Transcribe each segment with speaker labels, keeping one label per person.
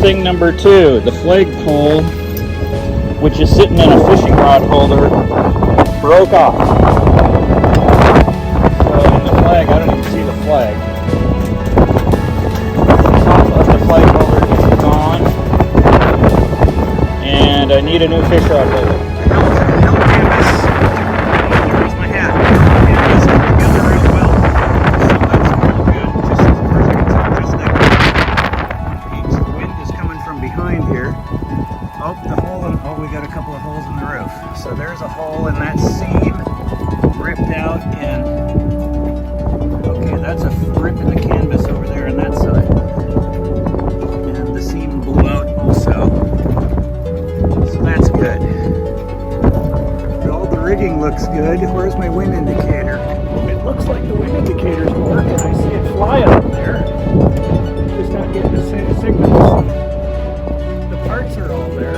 Speaker 1: thing number 2, the flagpole, which is sitting in a fishing rod holder, broke off. So in the flag, I don't even see the flag. The top of the flag holder is gone, and I need a new fish rod holder.
Speaker 2: So there's a hole in that seam, ripped out, and okay, that's a rip in the canvas over there on that side, and the seam blew out also, so that's good. All the rigging looks good. Where's my wind indicator? It looks like the wind indicator's working. I see it fly up there, just not getting the same signal. The parts are all there.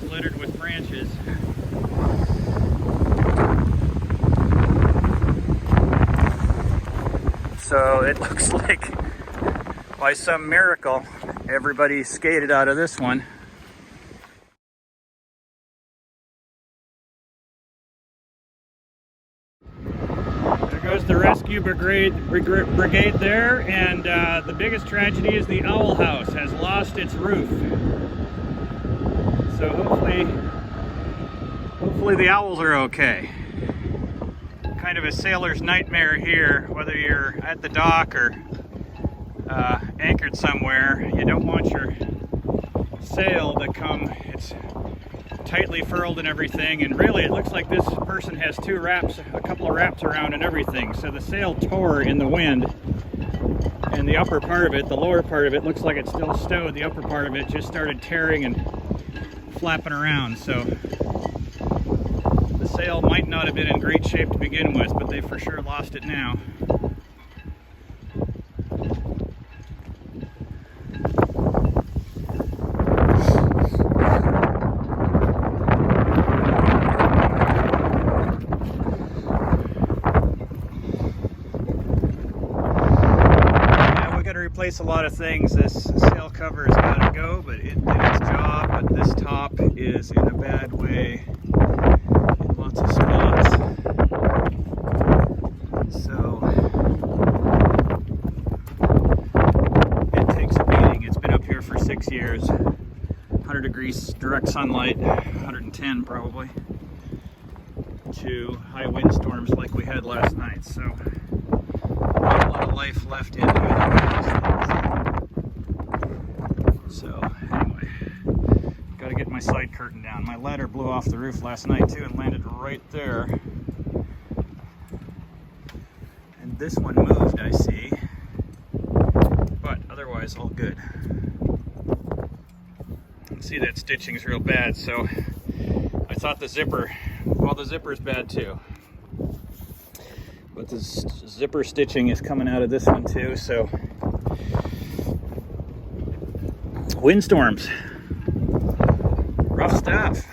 Speaker 1: Littered with branches.
Speaker 2: So it looks like by some miracle everybody skated out of this one.
Speaker 1: There goes the rescue brigade there, and the biggest tragedy is the owl house has lost its roof. So hopefully the owls are okay. Kind of a sailor's nightmare here, whether you're at the dock or anchored somewhere. You don't want your sail to come, it's tightly furled and everything, and really it looks like this person has a couple of wraps around and everything. So the sail tore in the wind, and the upper part of it, the lower part of it, looks like it's still stowed. The upper part of it just started tearing and flapping around, so the sail might not have been in great shape to begin with, but they for sure lost it now. Yeah, we got to replace a lot of things. This sail cover has got to go, but it did its job. But this top is in a bad way in lots of spots. So it takes a beating. It's been up here for 6 years. 100 degrees direct sunlight, 110 probably, to high windstorms like we had last night. So not a lot of
Speaker 2: of life left in it. So anyway, got to get my side curtain down. My ladder blew off the roof last night too and landed right there. And this one moved, I see, but otherwise all good. See, that stitching is real bad, so I thought the zipper, well, the zipper's bad too, but the zipper stitching is coming out of this one too. So windstorms, rough stuff.